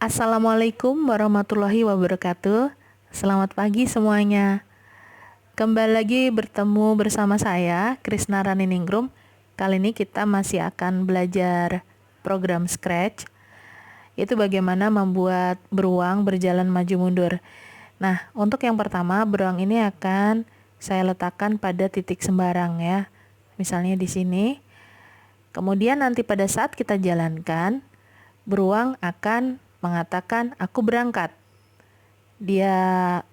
Assalamualaikum warahmatullahi wabarakatuh. Selamat pagi semuanya. Kembali lagi bertemu bersama saya, Krisna Raniningrum. Kali ini kita masih akan belajar program Scratch, yaitu bagaimana membuat beruang berjalan maju mundur. Nah, untuk yang pertama, beruang ini akan saya letakkan pada titik sembarang ya. Misalnya di sini. Kemudian nanti pada saat kita jalankan, beruang akan mengatakan, "Aku berangkat." Dia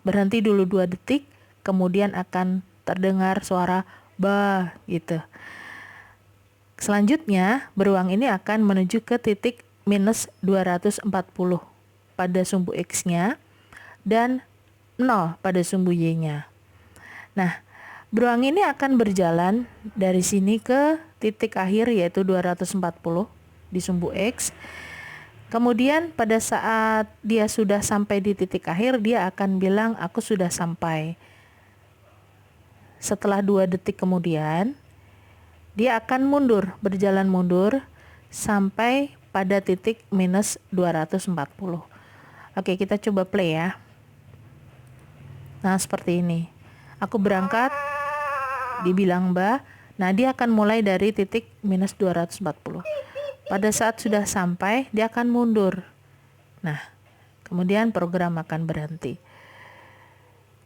berhenti dulu 2 detik, kemudian akan terdengar suara bah gitu. Selanjutnya, beruang ini akan menuju ke titik minus 240 pada sumbu X-nya dan 0 pada sumbu Y-nya. Nah, beruang ini akan berjalan dari sini ke titik akhir yaitu 240 di sumbu X. Kemudian pada saat dia sudah sampai di titik akhir, dia akan bilang, "Aku sudah sampai." Setelah 2 detik kemudian, dia akan mundur, berjalan mundur sampai pada titik minus 240. Oke, kita coba play ya. Nah, seperti ini. Aku berangkat, dibilang Mbak. Nah, dia akan mulai dari titik minus 240. Pada saat sudah sampai, dia akan mundur. Nah, kemudian program akan berhenti.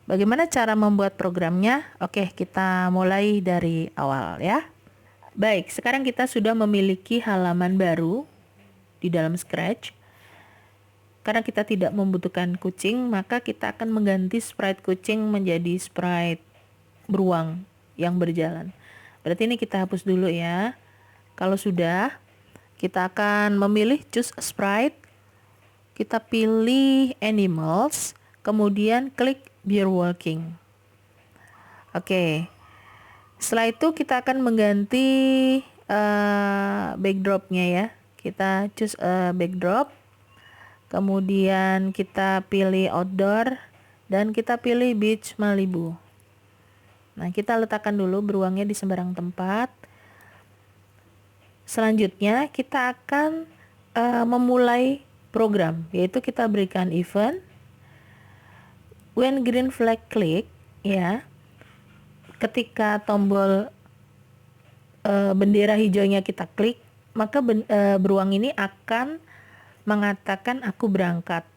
Bagaimana cara membuat programnya? Oke, kita mulai dari awal ya. Baik, sekarang kita sudah memiliki halaman baru di dalam Scratch. Karena kita tidak membutuhkan kucing, maka kita akan mengganti sprite kucing menjadi sprite beruang yang berjalan. Berarti ini kita hapus dulu ya. Kalau sudah, kita akan memilih choose a sprite. Kita pilih animals, kemudian klik bear walking. Oke. Setelah itu kita akan mengganti backdropnya ya. Kita choose backdrop. Kemudian kita pilih outdoor dan kita pilih beach Malibu. Nah, kita letakkan dulu beruangnya di sembarang tempat. Selanjutnya kita akan memulai program, yaitu kita berikan event when green flag click ya. Ketika tombol bendera hijaunya kita klik, maka beruang ini akan mengatakan aku berangkat.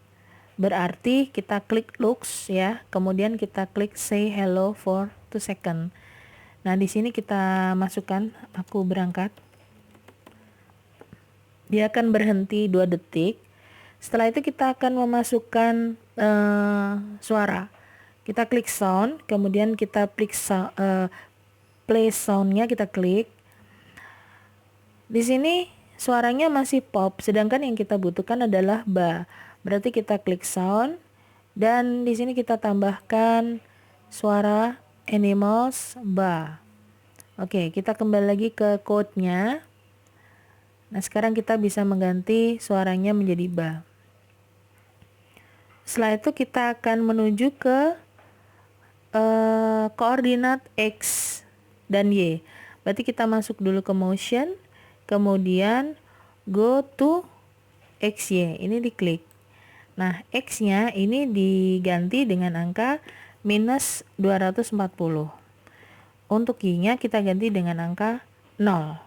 Berarti kita klik looks ya, kemudian kita klik say hello for 2 second. Nah, di sini kita masukkan aku berangkat. Dia akan berhenti 2 detik. Setelah itu kita akan memasukkan suara. Kita klik sound, kemudian kita klik play soundnya kita klik. Di sini suaranya masih pop, sedangkan yang kita butuhkan adalah ba. Berarti kita klik sound dan di sini kita tambahkan suara animals ba. Oke, kita kembali lagi ke code-nya. Nah, sekarang kita bisa mengganti suaranya menjadi ba. Setelah itu kita akan menuju ke koordinat X dan Y. Berarti kita masuk dulu ke motion, kemudian go to XY. Ini diklik. Nah, X-nya ini diganti dengan angka minus 240. Untuk Y-nya kita ganti dengan angka 0.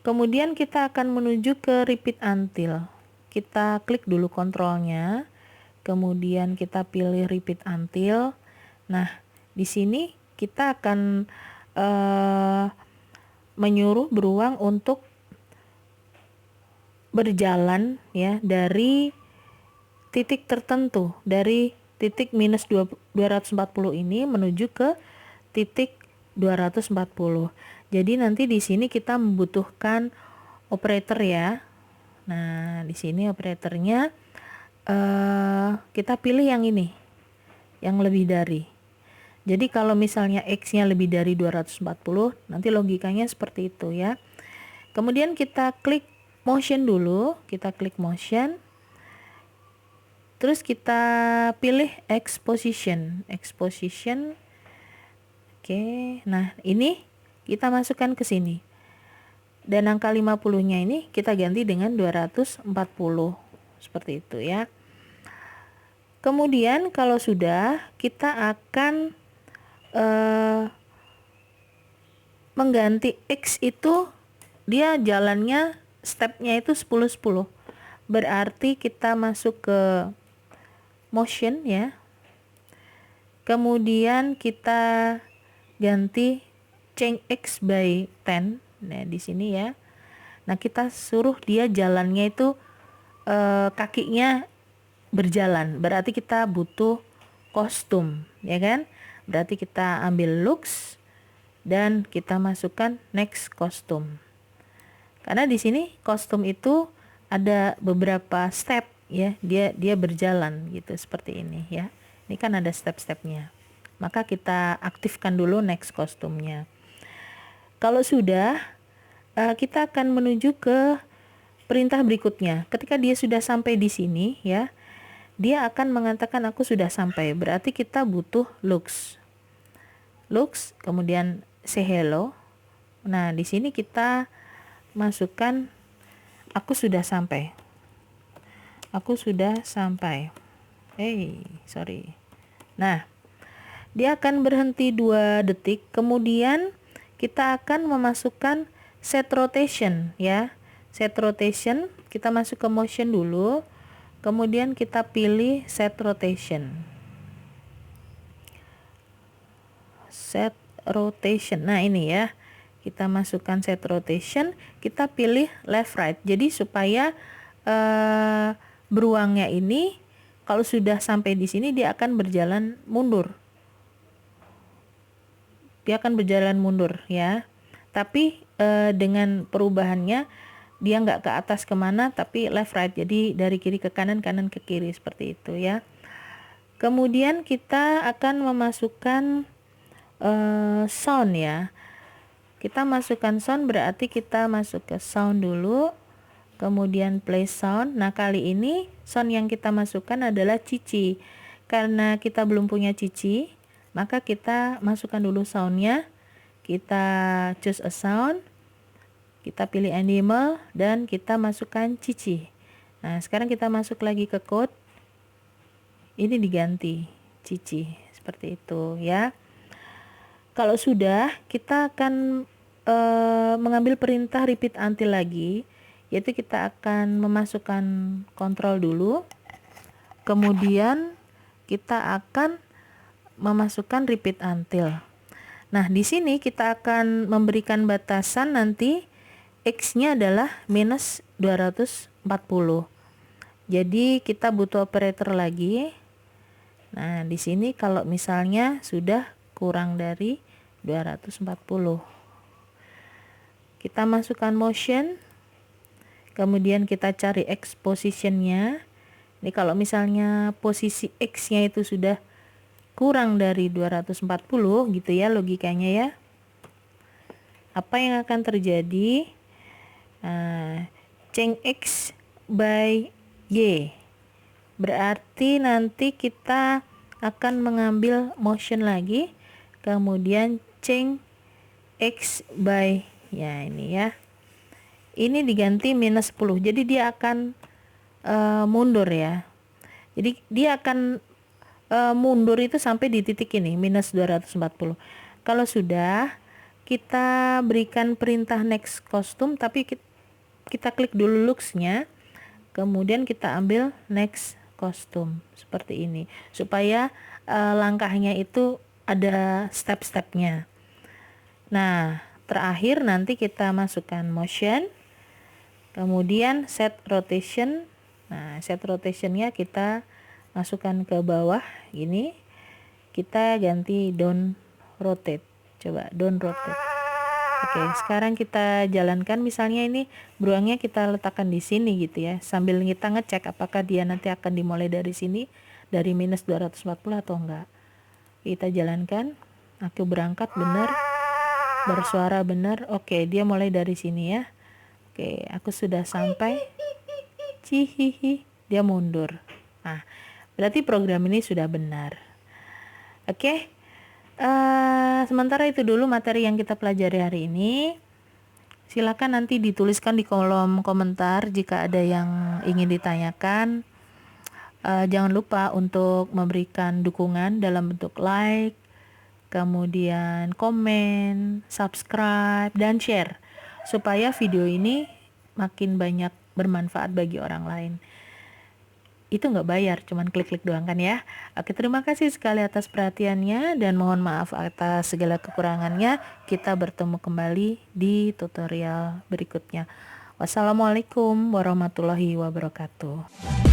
Kemudian kita akan menuju ke repeat until. Kita klik dulu kontrolnya, kemudian kita pilih repeat until. Nah, di sini kita akan menyuruh beruang untuk berjalan ya dari titik tertentu, dari titik minus 240 ini menuju ke titik 240. Jadi nanti di sini kita membutuhkan operator ya. Nah, di sini operatornya kita pilih yang ini, yang lebih dari. Jadi kalau misalnya X-nya lebih dari 240, nanti logikanya seperti itu ya. Kemudian kita klik motion dulu, kita klik motion. Terus kita pilih X position. Oke, nah ini kita masukkan ke sini. Dan angka 50-nya ini kita ganti dengan 240. seperti itu ya. Kemudian kalau sudah, kita akan mengganti X itu, dia jalannya stepnya itu 10-10. Berarti kita masuk ke motion ya. Kemudian kita ganti change X by 10. Nah, di sini ya. Nah, kita suruh dia jalannya itu kakinya berjalan. Berarti kita butuh kostum, ya kan? Berarti kita ambil looks dan kita masukkan next kostum. Karena di sini kostum itu ada beberapa step ya, dia berjalan gitu seperti ini ya. Ini kan ada step-stepnya. Maka kita aktifkan dulu next kostumnya. Kalau sudah, kita akan menuju ke perintah berikutnya. Ketika dia sudah sampai di sini ya, dia akan mengatakan aku sudah sampai. Berarti kita butuh looks. Looks, kemudian say hello. Nah, di sini kita masukkan aku sudah sampai. Aku sudah sampai. Sorry. Nah, dia akan berhenti 2 detik. Kemudian kita akan memasukkan set rotation ya. Set rotation, kita masuk ke motion dulu. Kemudian kita pilih set rotation. Set rotation. Nah, ini ya. Kita masukkan set rotation, kita pilih left right. Jadi supaya beruangnya ini kalau sudah sampai di sini dia akan berjalan mundur. Dia akan berjalan mundur ya. Tapi dengan perubahannya dia nggak ke atas kemana, tapi left right. Jadi dari kiri ke kanan, kanan ke kiri seperti itu ya. Kemudian kita akan memasukkan sound ya. Kita masukkan sound, berarti kita masuk ke sound dulu. Kemudian play sound. Nah, kali ini sound yang kita masukkan adalah cici. Karena kita belum punya cici, maka kita masukkan dulu soundnya. Kita choose a sound. Kita pilih animal dan kita masukkan cici. Nah, sekarang kita masuk lagi ke code. Ini diganti cici. Seperti itu ya. Kalau sudah, kita akan mengambil perintah repeat until lagi, yaitu kita akan memasukkan kontrol dulu, kemudian kita akan memasukkan repeat until. Nah, di sini kita akan memberikan batasan nanti X-nya adalah minus 240. Jadi kita butuh operator lagi. Nah, di sini kalau misalnya sudah kurang dari 240. Kita masukkan motion. Kemudian kita cari X positionnya. Ini kalau misalnya posisi X-nya itu sudah kurang dari 240 gitu ya logikanya ya. Apa yang akan terjadi? Change X by Y. Berarti nanti kita akan mengambil motion lagi. Kemudian change X by ya ini ya. Ini diganti minus 10. Jadi dia akan mundur ya. Jadi dia akan mundur itu sampai di titik ini minus 240. Kalau sudah, kita berikan perintah next kostum, tapi kita klik dulu looks-nya, kemudian kita ambil next kostum seperti ini supaya langkahnya itu ada step-stepnya. Nah, terakhir nanti kita masukkan motion, kemudian set rotation. Nah, set rotationnya kita masukkan ke bawah gini. Kita ganti down rotate. Coba down rotate. Oke, sekarang kita jalankan, misalnya ini beruangnya kita letakkan di sini gitu ya. Sambil kita ngecek apakah dia nanti akan dimulai dari sini, dari minus 240 atau enggak. Kita jalankan. Aku berangkat benar. Bersuara benar. Oke, dia mulai dari sini ya. Oke, aku sudah sampai. Cihihi, dia mundur. Nah, berarti program ini sudah benar. Oke. Sementara itu dulu materi yang kita pelajari hari ini. Silakan nanti dituliskan di kolom komentar jika ada yang ingin ditanyakan. Jangan lupa untuk memberikan dukungan dalam bentuk like, kemudian komen, subscribe, dan share supaya video ini makin banyak bermanfaat bagi orang lain. Itu nggak bayar, cuman klik-klik doang kan ya. Oke, terima kasih sekali atas perhatiannya dan mohon maaf atas segala kekurangannya. Kita bertemu kembali di tutorial berikutnya. Wassalamualaikum warahmatullahi wabarakatuh.